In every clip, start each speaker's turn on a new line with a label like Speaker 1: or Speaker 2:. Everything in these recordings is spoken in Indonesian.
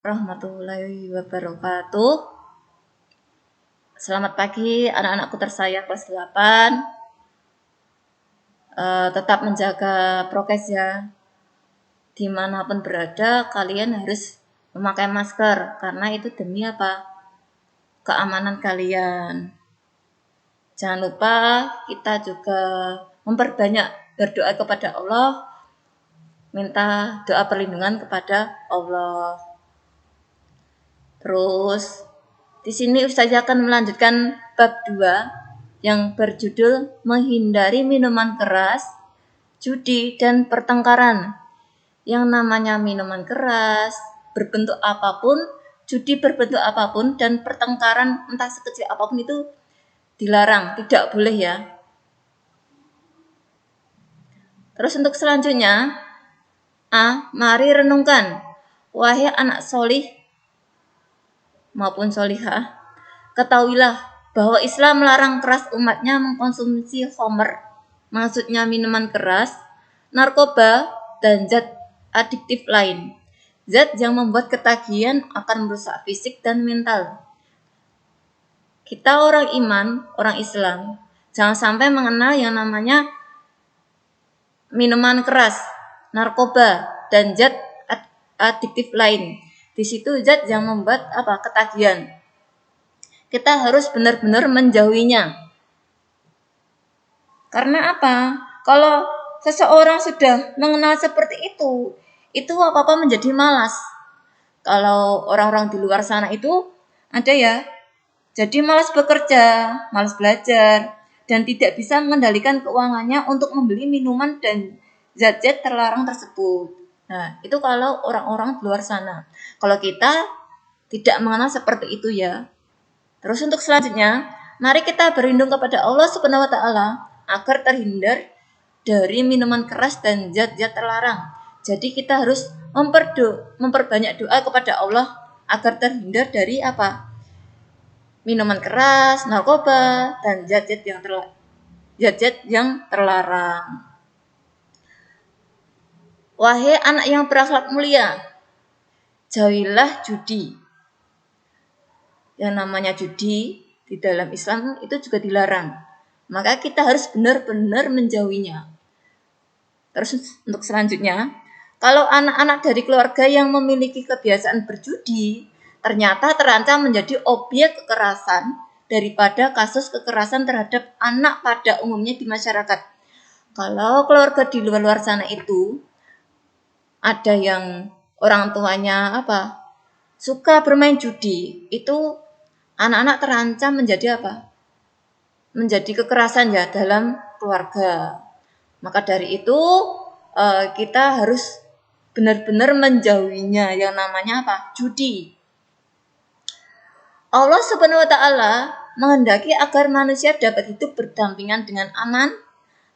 Speaker 1: warahmatullahi wabarakatuh. Selamat pagi anak-anakku tersayang kelas 8. Tetap menjaga prokes ya. Dimanapun berada kalian harus memakai masker karena itu demi apa? Keamanan kalian. Jangan lupa kita juga memperbanyak berdoa kepada Allah, minta doa perlindungan kepada Allah. Terus di sini Ustazah akan melanjutkan bab 2 yang berjudul menghindari minuman keras, judi dan pertengkaran. Yang namanya minuman keras berbentuk apapun, judi berbentuk apapun, dan pertengkaran entah sekecil apapun itu dilarang, tidak boleh ya. Terus untuk selanjutnya, mari renungkan, wahai anak solih maupun solihah, ketahuilah bahwa Islam melarang keras umatnya mengkonsumsi khamr, maksudnya minuman keras, narkoba, dan zat adiktif lain. Zat yang membuat ketagihan akan merusak fisik dan mental. Kita orang iman, orang Islam, jangan sampai mengenal yang namanya minuman keras, narkoba, dan zat adiktif lain. Di situ zat yang membuat ketagihan. Kita harus benar-benar menjauhinya. Karena apa? Kalau seseorang sudah mengenal seperti itu apa-apa menjadi malas. Kalau orang-orang di luar sana itu ada ya, jadi malas bekerja, malas belajar, dan tidak bisa mengendalikan keuangannya untuk membeli minuman dan zat-zat terlarang tersebut. Nah, itu kalau orang-orang di luar sana. Kalau kita tidak mengenal seperti itu ya. Terus untuk selanjutnya, mari kita berlindung kepada Allah Subhanahu wa taala agar terhindar dari minuman keras dan zat-zat terlarang. Jadi kita harus memperbanyak doa kepada Allah agar terhindar dari minuman keras, narkoba, dan zat-zat yang terlarang. Wahai anak yang berakhlak mulia, jauhilah judi. Yang namanya judi di dalam Islam itu juga dilarang. Maka kita harus benar-benar menjauhinya. Terus untuk selanjutnya, kalau anak-anak dari keluarga yang memiliki kebiasaan berjudi, ternyata terancam menjadi objek kekerasan daripada kasus kekerasan terhadap anak pada umumnya di masyarakat. Kalau keluarga di luar sana itu ada yang orang tuanya suka bermain judi, itu anak-anak terancam menjadi menjadi kekerasan ya dalam keluarga. Maka dari itu kita harus benar-benar menjauhinya yang namanya judi. Allah Subhanahu wa taala menghendaki agar manusia dapat hidup berdampingan dengan aman,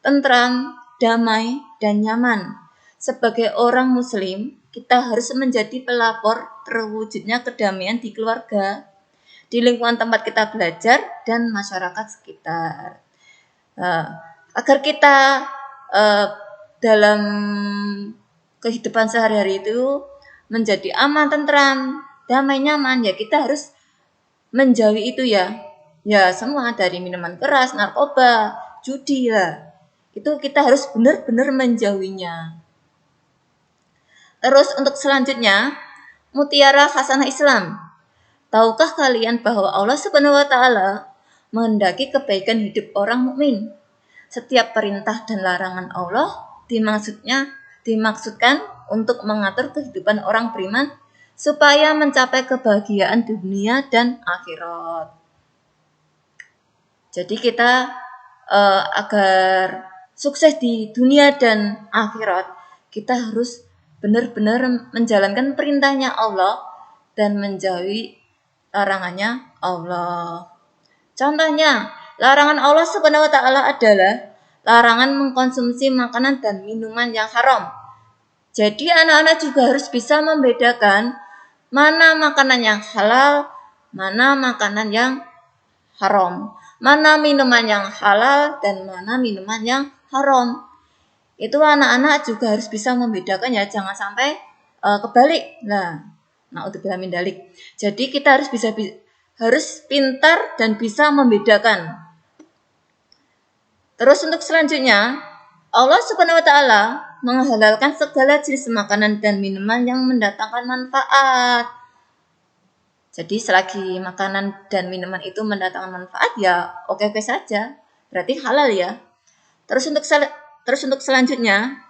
Speaker 1: tentram, damai, dan nyaman. Sebagai orang muslim, kita harus menjadi pelapor terwujudnya kedamaian di keluarga, di lingkungan tempat kita belajar, dan masyarakat sekitar. Agar kita dalam kehidupan sehari-hari itu menjadi aman, tentram, damai, nyaman, ya kita harus menjauhi itu ya. Ya semua dari minuman keras, narkoba, judi lah. Itu kita harus benar-benar menjauhinya. Terus untuk selanjutnya, mutiara hasanah Islam. Tahukah kalian bahwa Allah Subhanahu wa taala menghendaki kebaikan hidup orang mukmin? Setiap perintah dan larangan Allah dimaksudkan untuk mengatur kehidupan orang beriman supaya mencapai kebahagiaan dunia dan akhirat. Jadi kita agar sukses di dunia dan akhirat, kita harus benar-benar menjalankan perintahnya Allah dan menjauhi larangannya Allah. Contohnya, larangan Allah Subhanahu wa taala adalah larangan mengkonsumsi makanan dan minuman yang haram. Jadi anak-anak juga harus bisa membedakan mana makanan yang halal, mana makanan yang haram, mana minuman yang halal dan mana minuman yang haram. Itu anak-anak juga harus bisa membedakan ya, jangan sampai kebalik. Nah, Naudzubillah min dzalik. Jadi kita harus pintar dan bisa membedakan. Terus untuk selanjutnya, Allah Subhanahu wa taala menghalalkan segala jenis makanan dan minuman yang mendatangkan manfaat. Jadi selagi makanan dan minuman itu mendatangkan manfaat, ya oke-oke saja. Berarti halal ya. Terus untuk selanjutnya,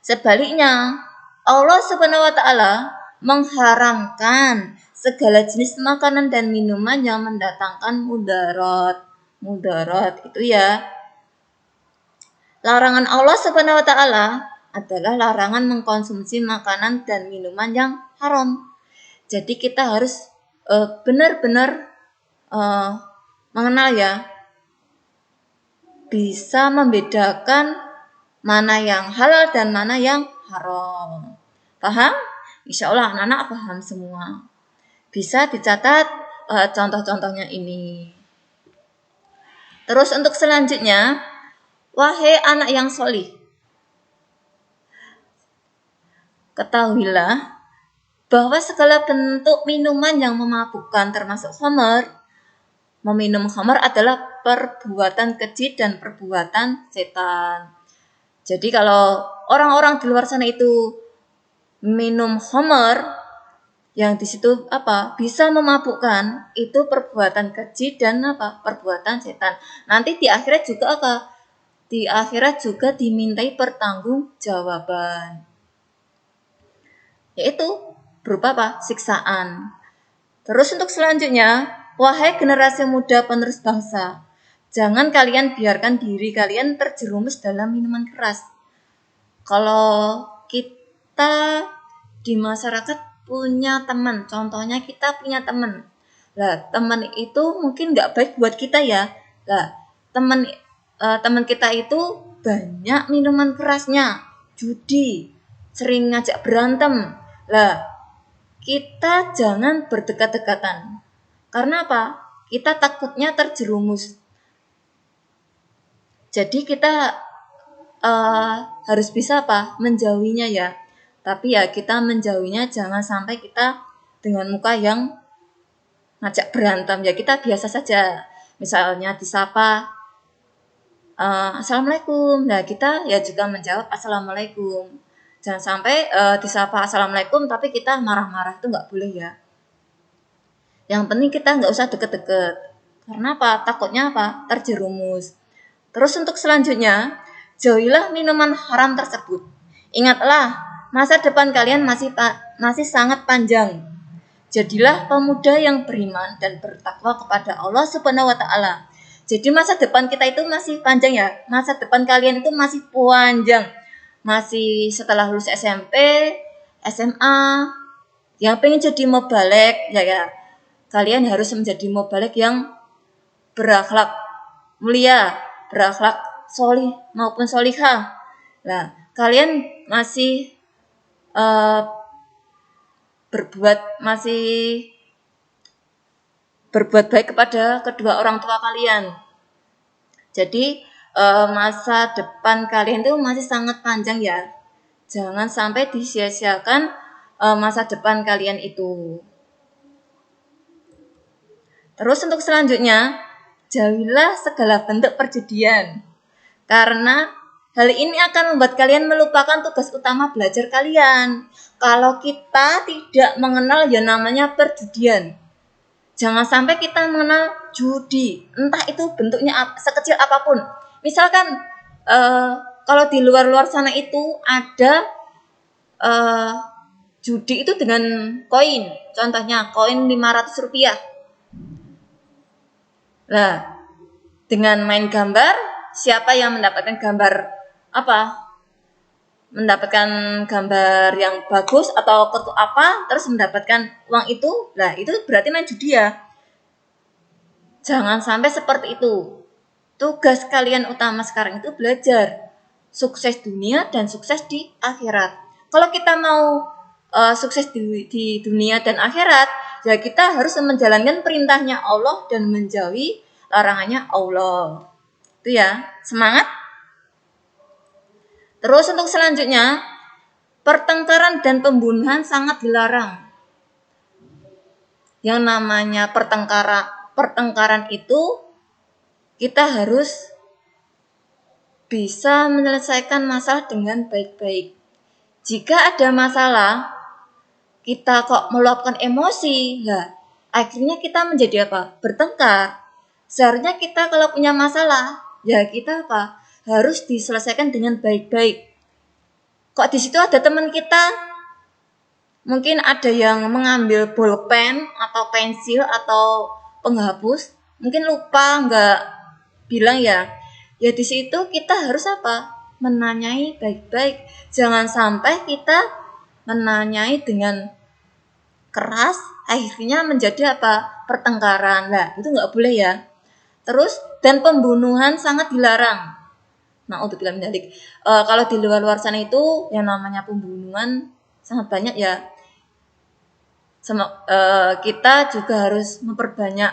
Speaker 1: sebaliknya, Allah Subhanahu wa taala mengharamkan segala jenis makanan dan minuman yang mendatangkan mudarat. Mudarat itu ya. Larangan Allah Subhanahu wa taala adalah larangan mengkonsumsi makanan dan minuman yang haram. Jadi kita harus benar-benar mengenal ya, bisa membedakan mana yang halal dan mana yang haram. Paham? Insya Allah anak-anak paham semua. Bisa dicatat contoh-contohnya ini. Terus untuk selanjutnya, wahai anak yang solih, ketahuilah bahwa segala bentuk minuman yang memabukkan termasuk khamar, meminum khamar adalah perbuatan keji dan perbuatan setan. Jadi kalau orang-orang di luar sana itu minum khamar, yang di situ bisa memabukkan, itu perbuatan keji dan perbuatan setan. Nanti di akhirat juga Di akhirat juga dimintai pertanggungjawaban, yaitu berupa siksaan. Terus untuk selanjutnya, wahai generasi muda penerus bangsa, jangan kalian biarkan diri kalian terjerumus dalam minuman keras. Kalau kita di masyarakat punya teman, contohnya kita punya teman. Lah, teman itu mungkin nggak baik buat kita ya. Lah, teman kita itu banyak minuman kerasnya, judi, sering ngajak berantem. Lah, kita jangan berdekat-dekatan. Karena apa? Kita takutnya terjerumus. Jadi kita harus bisa menjauhinya ya. Tapi ya kita menjauhinya jangan sampai kita dengan muka yang ngajak berantem. Ya kita biasa saja. Misalnya disapa, Assalamualaikum. Nah kita ya juga menjawab Assalamualaikum. Jangan sampai disapa Assalamualaikum tapi kita marah-marah, itu nggak boleh ya. Yang penting kita nggak usah deket-deket. Karena takutnya terjerumus. Terus untuk selanjutnya, jauhilah minuman haram tersebut. Ingatlah, masa depan kalian masih sangat panjang. Jadilah pemuda yang beriman dan bertakwa kepada Allah Subhanahu wa taala. Jadi masa depan kita itu masih panjang ya. Masa depan kalian itu masih panjang. Masih setelah lulus SMP, SMA, yang pengen jadi mubalek ya. Kalian harus menjadi mubalek yang berakhlak mulia, berakhlak solih maupun solihah. Nah, kalian masih berbuat baik kepada kedua orang tua kalian. Jadi masa depan kalian itu masih sangat panjang ya. Jangan sampai disia-siakan masa depan kalian itu. Terus untuk selanjutnya, jauhilah segala bentuk perjudian. Karena hal ini akan membuat kalian melupakan tugas utama belajar kalian. Kalau kita tidak mengenal yang namanya perjudian, jangan sampai kita mengenal judi, entah itu bentuknya sekecil apapun. Misalkan kalau di luar sana itu ada judi itu dengan koin, contohnya koin 500 rupiah. Nah, dengan main gambar, siapa yang mendapatkan gambar mendapatkan gambar yang bagus atau kartu terus mendapatkan uang itu, lah itu berarti main judi ya. Jangan sampai seperti itu. Tugas kalian utama sekarang itu belajar sukses dunia dan sukses di akhirat. Kalau kita mau sukses di dunia dan akhirat, ya kita harus menjalankan perintahnya Allah dan menjauhi larangannya Allah. Itu ya, semangat. Terus untuk selanjutnya, pertengkaran dan pembunuhan sangat dilarang. yang namanya pertengkaran itu kita harus bisa menyelesaikan masalah dengan baik-baik. Jika ada masalah, kita kok meluapkan emosi, lah akhirnya kita menjadi apa? Bertengkar. Seharusnya kita kalau punya masalah, ya kita apa? Harus diselesaikan dengan baik-baik. Kok di situ ada teman kita, mungkin ada yang mengambil bolpen atau pensil atau penghapus, mungkin lupa nggak bilang ya di situ kita harus apa? Menanyai baik-baik. Jangan sampai kita menanyai dengan keras, akhirnya menjadi apa? Pertengkaran. Lah, itu nggak boleh ya. Terus, dan pembunuhan sangat dilarang. Nah, untuk bilang menjalik. Kalau di luar sana itu yang namanya pembunuhan sangat banyak ya. Kita juga harus memperbanyak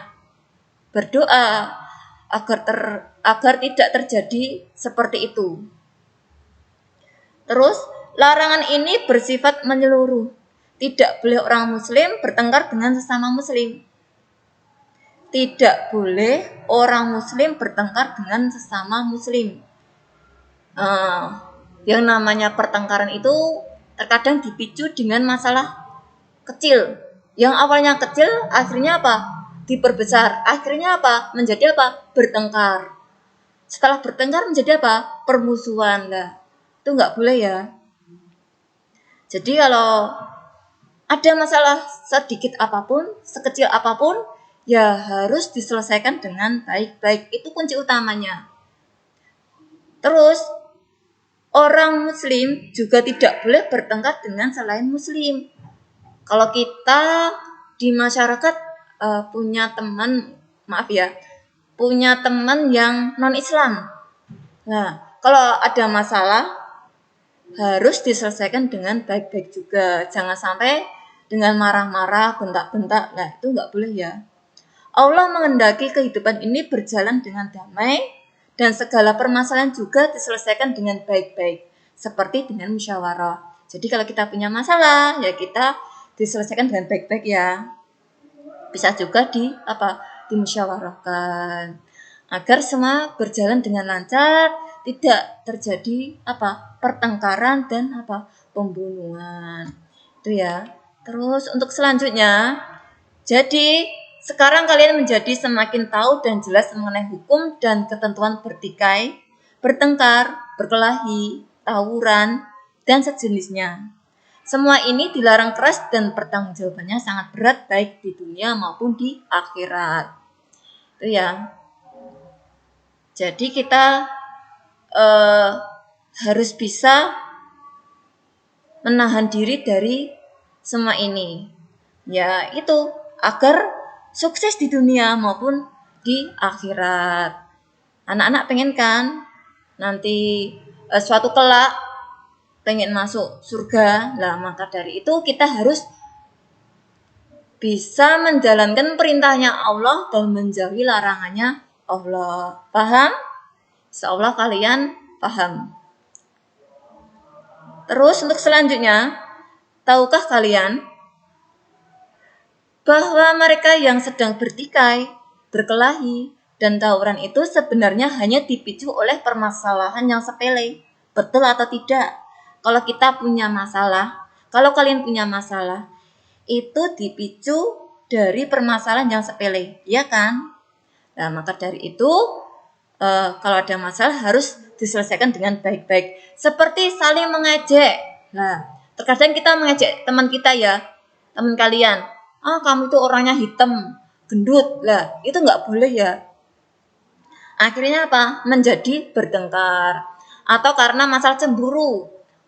Speaker 1: berdoa agar tidak terjadi seperti itu. Terus, larangan ini bersifat menyeluruh. Tidak boleh orang muslim bertengkar dengan sesama muslim. Tidak boleh orang muslim bertengkar dengan sesama muslim. Yang namanya pertengkaran itu terkadang dipicu dengan masalah kecil. Yang awalnya kecil, akhirnya apa? Diperbesar. Akhirnya apa? Menjadi apa? Bertengkar. Setelah bertengkar menjadi apa? Permusuhan. Lah, itu nggak boleh ya. Jadi kalau ada masalah sedikit apapun, sekecil apapun, ya harus diselesaikan dengan baik-baik. Itu kunci utamanya. Terus, orang muslim juga tidak boleh bertengkar dengan selain muslim. Kalau kita di masyarakat punya teman yang non-Islam. Nah, kalau ada masalah harus diselesaikan dengan baik-baik juga. Jangan sampai dengan marah-marah, bentak-bentak. Nah, itu nggak boleh ya. Allah menghendaki kehidupan ini berjalan dengan damai dan segala permasalahan juga diselesaikan dengan baik-baik, seperti dengan musyawarah. Jadi kalau kita punya masalah, ya kita diselesaikan dengan baik-baik ya. Bisa juga dimusyawarahkan agar semua berjalan dengan lancar, tidak terjadi pertengkaran dan pembunuhan. Itu ya. Terus untuk selanjutnya, jadi sekarang kalian menjadi semakin tahu dan jelas mengenai hukum dan ketentuan bertikai, bertengkar, berkelahi, tawuran, dan sejenisnya. Semua ini dilarang keras dan pertanggungjawabannya sangat berat baik di dunia maupun di akhirat. Itu ya. Jadi kita harus bisa menahan diri dari semua ini. Ya itu agar sukses di dunia maupun di akhirat. Anak-anak pengen kan nanti suatu kelak pengen masuk surga. Lah maka dari itu kita harus bisa menjalankan perintahnya Allah dan menjauhi larangannya Allah. Paham? Insyaallah kalian paham. Terus untuk selanjutnya, tahukah kalian bahwa mereka yang sedang bertikai, berkelahi, dan tawuran itu sebenarnya hanya dipicu oleh permasalahan yang sepele? Betul atau tidak? Kalau kita punya masalah, kalau kalian punya masalah, itu dipicu dari permasalahan yang sepele, ya kan? Nah, maka dari itu, kalau ada masalah harus diselesaikan dengan baik-baik. Seperti saling mengejek. Nah, terkadang kita mengejek teman kita ya, teman kalian. Kamu itu orangnya hitam, gendut. Lah, itu nggak boleh ya. Akhirnya apa? Menjadi bertengkar. Atau karena masalah cemburu.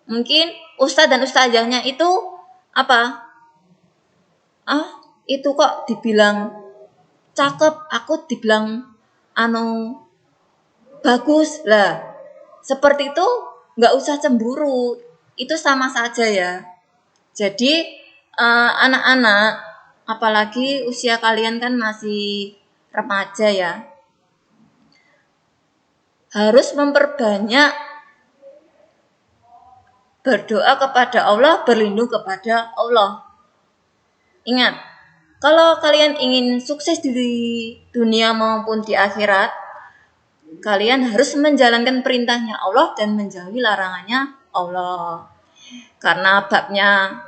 Speaker 1: Mungkin ustadz dan ustazahnya itu itu kok dibilang cakep, aku dibilang bagus. Lah, seperti itu nggak usah cemburu. Itu sama saja ya. Jadi anak-anak, apalagi usia kalian kan masih remaja ya, harus memperbanyak berdoa kepada Allah, berlindung kepada Allah. Ingat, Kalau kalian ingin sukses di dunia maupun di akhirat, kalian harus menjalankan perintahnya Allah dan menjauhi larangannya Allah. Karena babnya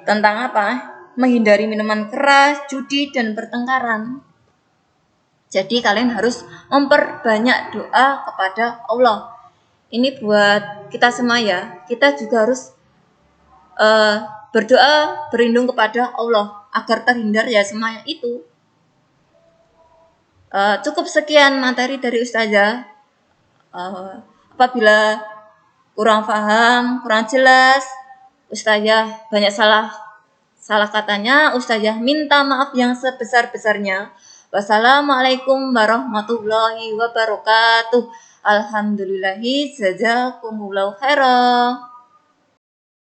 Speaker 1: tentang apa? Menghindari minuman keras, judi, dan pertengkaran. Jadi kalian harus memperbanyak doa kepada Allah. Ini buat kita semua ya. Kita juga harus berdoa berlindung kepada Allah agar terhindar ya semuanya itu. Cukup sekian materi dari Ustazah. Apabila kurang paham, kurang jelas, Ustazah banyak salah katanya, Ustazah minta maaf yang sebesar-besarnya. Wassalamualaikum warahmatullahi wabarakatuh. Alhamdulillahi jazakumullahu khairan.